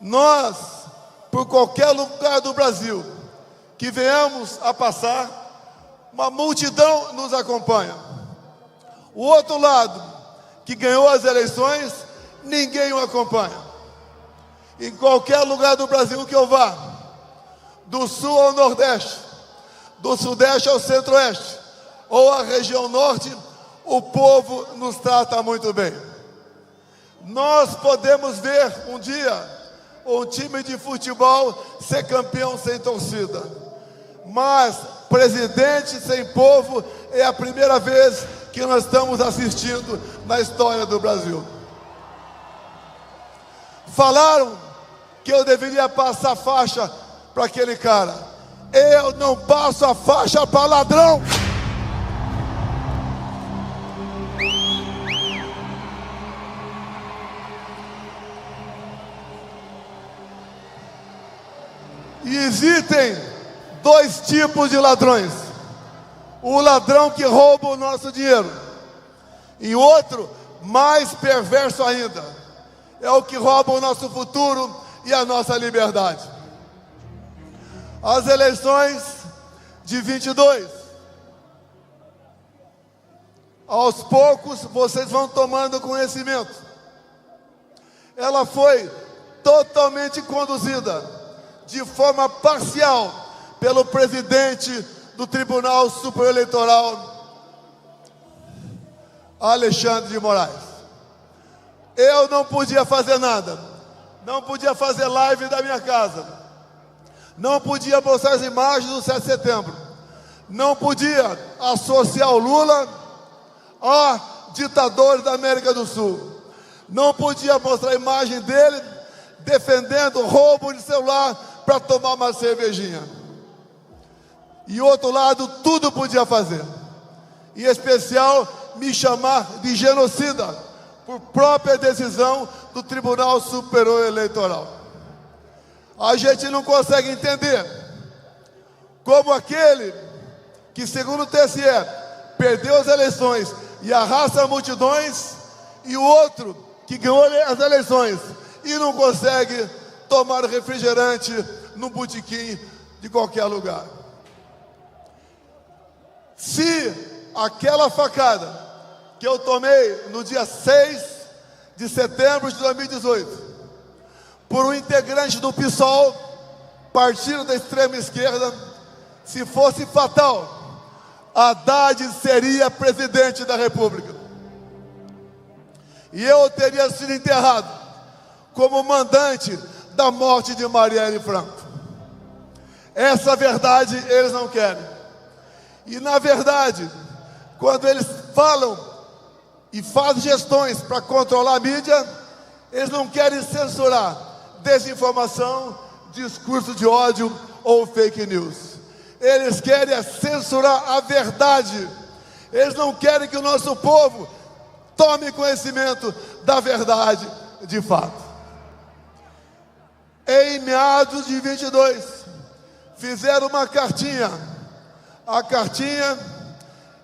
Nós, por qualquer lugar do Brasil que venhamos a passar, uma multidão nos acompanha. O outro lado, que ganhou as eleições, ninguém o acompanha. Em qualquer lugar do Brasil que eu vá, do sul ao nordeste, do sudeste ao centro-oeste, ou a região norte, o povo nos trata muito bem. Nós podemos ver um dia um time de futebol ser campeão sem torcida, mas presidente sem povo é a primeira vez que nós estamos assistindo na história do Brasil. Falaram que eu deveria passar faixa para aquele cara. Eu não passo a faixa para ladrão. E existem dois tipos de ladrões: o ladrão que rouba o nosso dinheiro, e outro, mais perverso ainda, é o que rouba o nosso futuro e a nossa liberdade. As eleições de 22, aos poucos vocês vão tomando conhecimento. Ela foi totalmente conduzida de forma parcial pelo presidente do Tribunal Superior Eleitoral, Alexandre de Moraes. Eu não podia fazer nada, não podia fazer live da minha casa, não podia mostrar as imagens do 7 de setembro, não podia associar o Lula a ditadores da América do Sul, não podia mostrar a imagem dele defendendo roubo de celular para tomar uma cervejinha. E outro lado, tudo podia fazer, em especial me chamar de genocida, por própria decisão do Tribunal Superior Eleitoral. A gente não consegue entender como aquele que, segundo o TSE, perdeu as eleições e arrasta multidões, e o outro que ganhou as eleições e não consegue tomar refrigerante no botequim de qualquer lugar. Se aquela facada que eu tomei no dia 6 de setembro de 2018, por um integrante do PSOL, partido da extrema esquerda, se fosse fatal, Haddad seria presidente da República. E eu teria sido enterrado como mandante da morte de Marielle Franco. Essa verdade eles não querem. E na verdade, quando eles falam e fazem gestões para controlar a mídia, eles não querem censurar desinformação, discurso de ódio ou fake news. Eles querem censurar a verdade. Eles não querem que o nosso povo tome conhecimento da verdade de fato. Em meados de 22, fizeram uma cartinha, a cartinha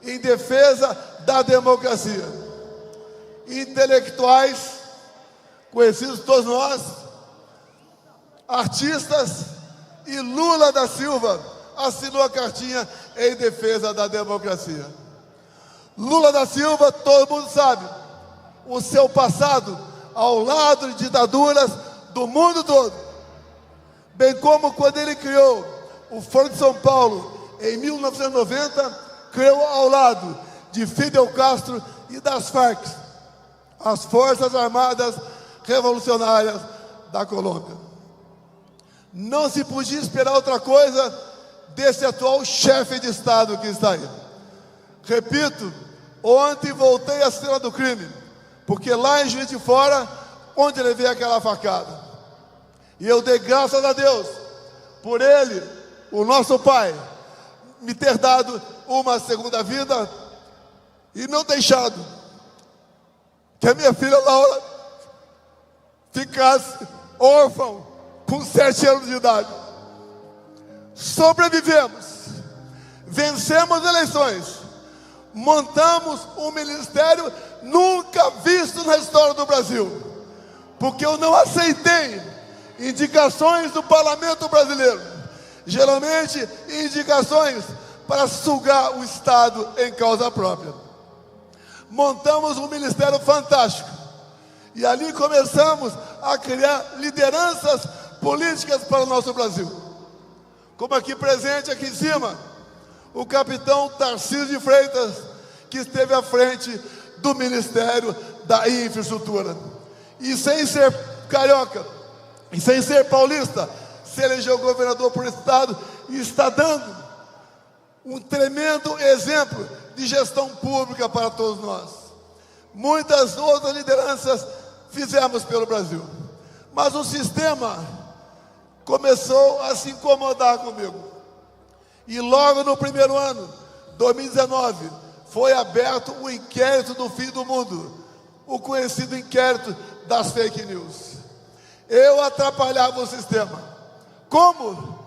em defesa da democracia. Intelectuais, conhecidos todos nós, artistas, e Lula da Silva assinou a cartinha em defesa da democracia. Lula da Silva, todo mundo sabe, o seu passado ao lado de ditaduras do mundo todo, bem como quando ele criou o Foro de São Paulo em 1990, criou ao lado de Fidel Castro e das Farc, as Forças Armadas Revolucionárias da Colômbia. Não se podia esperar outra coisa desse atual chefe de Estado que está aí. Repito, ontem voltei à cena do crime, porque lá em Juiz de Fora, onde levei aquela facada, e eu dei graças a Deus por ele, o nosso pai, me ter dado uma segunda vida e não deixado que a minha filha Laura ficasse órfã com 7 anos de idade. Sobrevivemos, vencemos eleições, montamos um ministério nunca visto na história do Brasil, porque eu não aceitei indicações do parlamento brasileiro, geralmente indicações para sugar o Estado em causa própria. Montamos um ministério fantástico e ali começamos a criar lideranças políticas para o nosso Brasil. Como aqui presente, aqui em cima, o capitão Tarcísio de Freitas, que esteve à frente do Ministério da Infraestrutura. E sem ser carioca, e sem ser paulista, se elegeu governador por estado e está dando um tremendo exemplo de gestão pública para todos nós. Muitas outras lideranças fizemos pelo Brasil, mas o sistema começou a se incomodar comigo. E logo no primeiro ano, 2019, foi aberto o inquérito do fim do mundo, o conhecido inquérito das fake news. Eu atrapalhava o sistema. Como?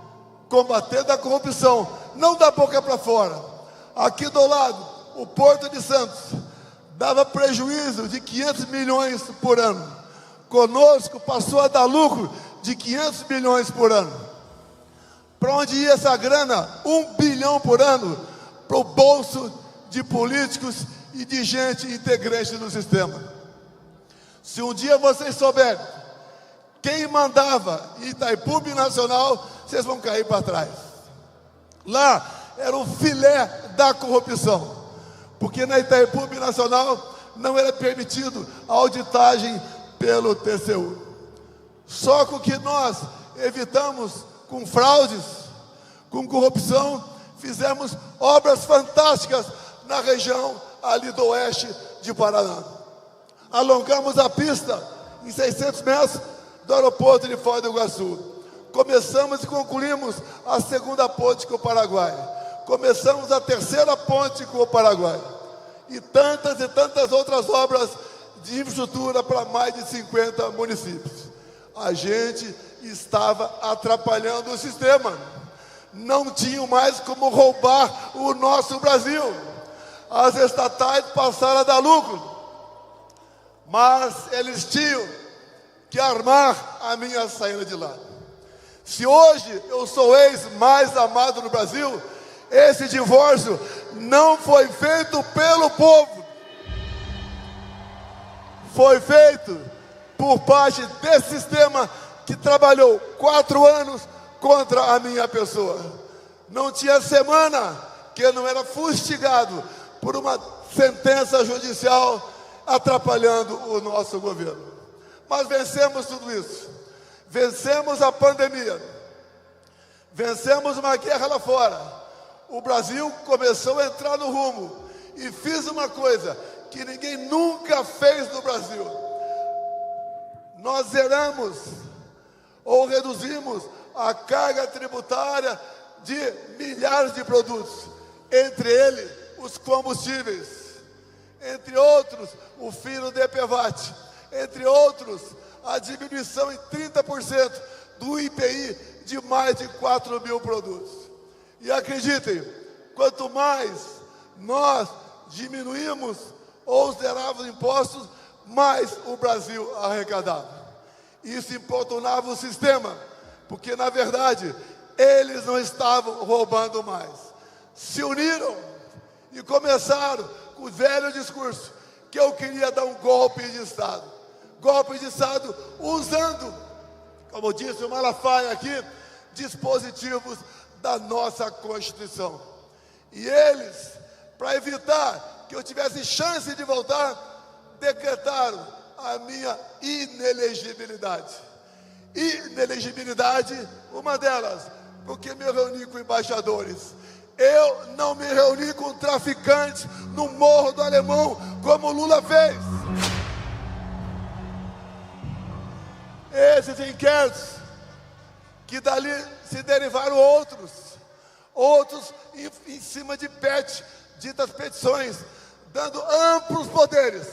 Combatendo a corrupção, não da boca para fora. Aqui do lado, o Porto de Santos dava prejuízo de 500 milhões por ano. Conosco passou a dar lucro de 500 milhões por ano. Para onde ia essa grana? 1 bilhão por ano para o bolso de políticos e de gente integrante do sistema. Se um dia vocês souberem quem mandava em Itaipu Binacional, vocês vão cair para trás. Lá era o filé da corrupção, porque na Itaipu Binacional não era permitido a auditagem pelo TCU. Só com que nós evitamos com fraudes, com corrupção, fizemos obras fantásticas na região ali do oeste de Paraná. Alongamos a pista em 600 metros do aeroporto de Foz do Iguaçu. Começamos e concluímos a segunda ponte com o Paraguai. Começamos a terceira ponte com o Paraguai. E tantas outras obras de infraestrutura para mais de 50 municípios. A gente estava atrapalhando o sistema. Não tinham mais como roubar o nosso Brasil. As estatais passaram a dar lucro, mas eles tinham que armar a minha saída de lá. Se hoje eu sou o ex mais amado no Brasil, esse divórcio não foi feito pelo povo. Foi feito por parte desse sistema que trabalhou 4 anos contra a minha pessoa. Não tinha semana que eu não era fustigado por uma sentença judicial atrapalhando o nosso governo. Mas vencemos tudo isso. Vencemos a pandemia. Vencemos uma guerra lá fora. O Brasil começou a entrar no rumo e fiz uma coisa que ninguém nunca fez no Brasil. Nós zeramos ou reduzimos a carga tributária de milhares de produtos, entre eles os combustíveis, entre outros o fino de EPVAT, entre outros a diminuição em 30% do IPI de mais de 4 mil produtos. E acreditem, quanto mais nós diminuímos ou zerávamos impostos, mais o Brasil arrecadava. Isso importunava o sistema, porque na verdade eles não estavam roubando mais. Se uniram e começaram com o velho discurso que eu queria dar um golpe de Estado. Golpe de Estado usando, como disse o Malafaia aqui, dispositivos da nossa Constituição. E eles, para evitar que eu tivesse chance de voltar, decretaram a minha inelegibilidade. Inelegibilidade, uma delas, porque me reuni com embaixadores. Eu não me reuni com traficantes no Morro do Alemão, como Lula fez. Esses inquéritos, que dali se derivaram outros em cima de ditas petições, dando amplos poderes.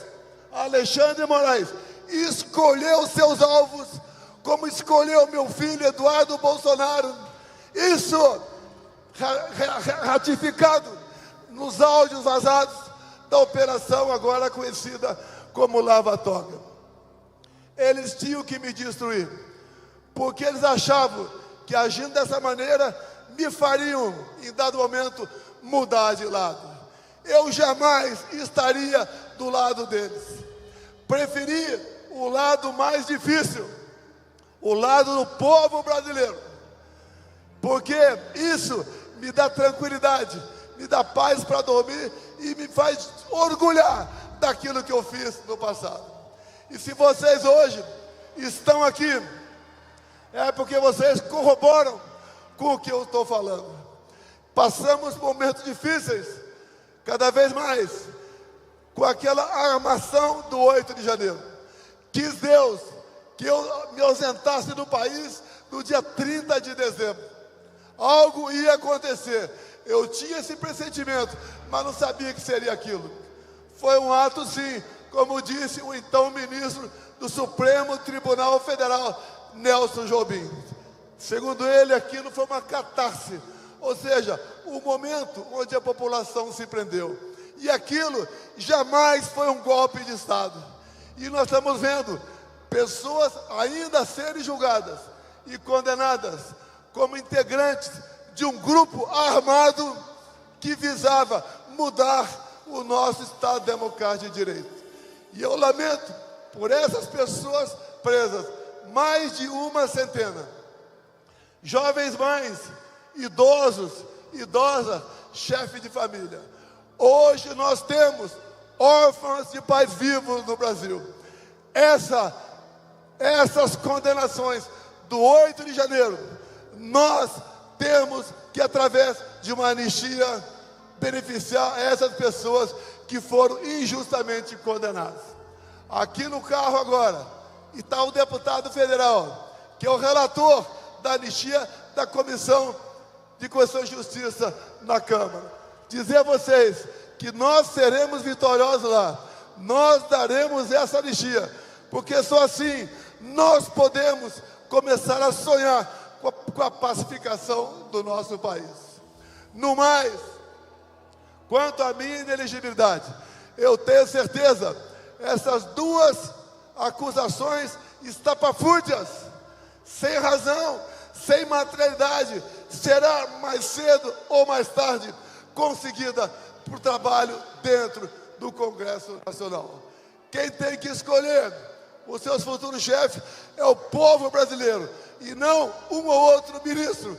Alexandre Moraes escolheu seus alvos, como escolheu meu filho Eduardo Bolsonaro. Isso ratificado nos áudios vazados da operação agora conhecida como Lava Toga. Eles tinham que me destruir. porque eles achavam que agindo dessa maneira me fariam, em dado momento, mudar de lado. Eu jamais estaria do lado deles. Preferi o lado mais difícil, o lado do povo brasileiro, porque isso me dá tranquilidade, me dá paz para dormir e me faz orgulhar daquilo que eu fiz no passado. E se vocês hoje estão aqui, é porque vocês corroboram com o que eu estou falando. Passamos momentos difíceis, cada vez mais, com aquela armação do 8 de janeiro. Quis Deus que eu me ausentasse do país no dia 30 de dezembro. Algo ia acontecer. Eu tinha esse pressentimento, mas não sabia que seria aquilo. Foi um ato, sim, como disse o então ministro do Supremo Tribunal Federal, Nelson Jobim. Segundo ele, aquilo foi uma catarse, ou seja, o momento onde a população se prendeu. E aquilo jamais foi um golpe de Estado. E nós estamos vendo pessoas ainda a serem julgadas e condenadas como integrantes de um grupo armado que visava mudar o nosso Estado democrático de direito. E eu lamento por essas pessoas presas, mais de uma centena. Jovens mães, idosos, idosas, chefes de família. Hoje nós temos órfãos de pais vivos no Brasil. Essas condenações do 8 de janeiro, nós temos que, através de uma anistia, beneficiar essas pessoas que foram injustamente condenadas. Aqui no carro agora está o deputado federal, que é o relator da anistia da Comissão de Constituição e Justiça na Câmara. Dizer a vocês que nós seremos vitoriosos lá, nós daremos essa anistia, porque só assim nós podemos começar a sonhar com a pacificação do nosso país. No mais, quanto à minha inelegibilidade, eu tenho certeza, essas duas acusações estapafúrdias, sem razão, sem materialidade, será mais cedo ou mais tarde conseguida por trabalho dentro do Congresso Nacional. Quem tem que escolher os seus futuros chefes é o povo brasileiro, e não um ou outro ministro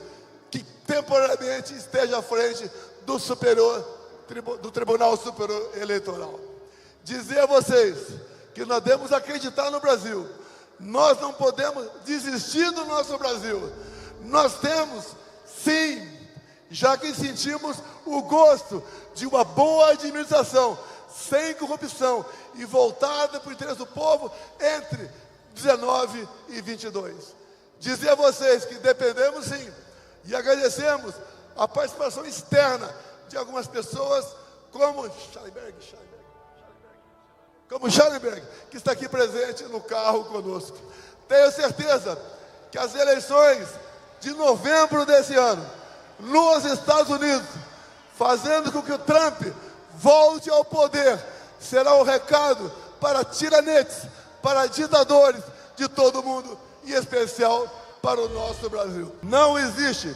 que temporariamente esteja à frente do Tribunal Superior Eleitoral. Dizer a vocês que nós devemos acreditar no Brasil. Nós não podemos desistir do nosso Brasil. Nós temos, sim, já que sentimos o gosto de uma boa administração, sem corrupção e voltada para o interesse do povo entre 19 e 22. Dizer a vocês que dependemos, sim, e agradecemos a participação externa de algumas pessoas, como Schallenberg, que está aqui presente no carro conosco. Tenho certeza que as eleições de novembro desse ano, nos Estados Unidos, fazendo com que o Trump volte ao poder, será um recado para tiranetes, para ditadores de todo mundo, em especial para o nosso Brasil. Não existe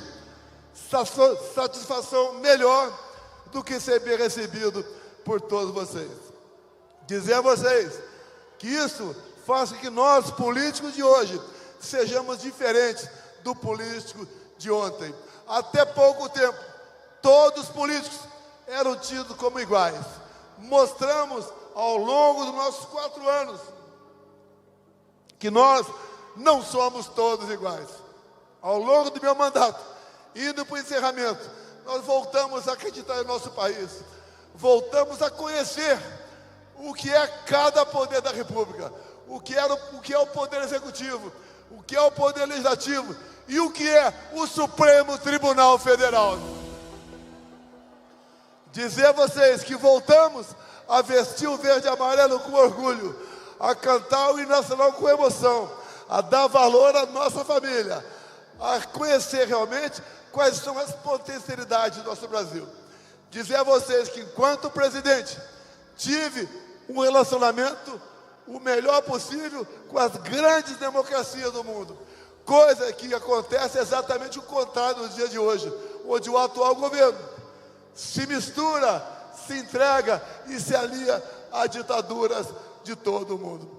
satisfação melhor do que ser bem recebido por todos vocês. Dizer a vocês que isso faz com que nós, políticos de hoje, sejamos diferentes do político de ontem. Até pouco tempo, todos os políticos eram tidos como iguais. Mostramos ao longo dos nossos 4 anos que nós não somos todos iguais. Ao longo do meu mandato, indo para o encerramento, nós voltamos a acreditar no nosso país, voltamos a conhecer o que é cada poder da República, o que é o poder executivo, o que é o poder legislativo e o que é o Supremo Tribunal Federal. Dizer a vocês que voltamos a vestir o verde e amarelo com orgulho, a cantar o hino nacional com emoção, a dar valor à nossa família, a conhecer realmente quais são as potencialidades do nosso Brasil. Dizer a vocês que, enquanto presidente, tive um relacionamento o melhor possível com as grandes democracias do mundo, Coisa que acontece exatamente o contrário nos dias de hoje, onde o atual governo se mistura, se entrega e se alia a ditaduras de todo o mundo.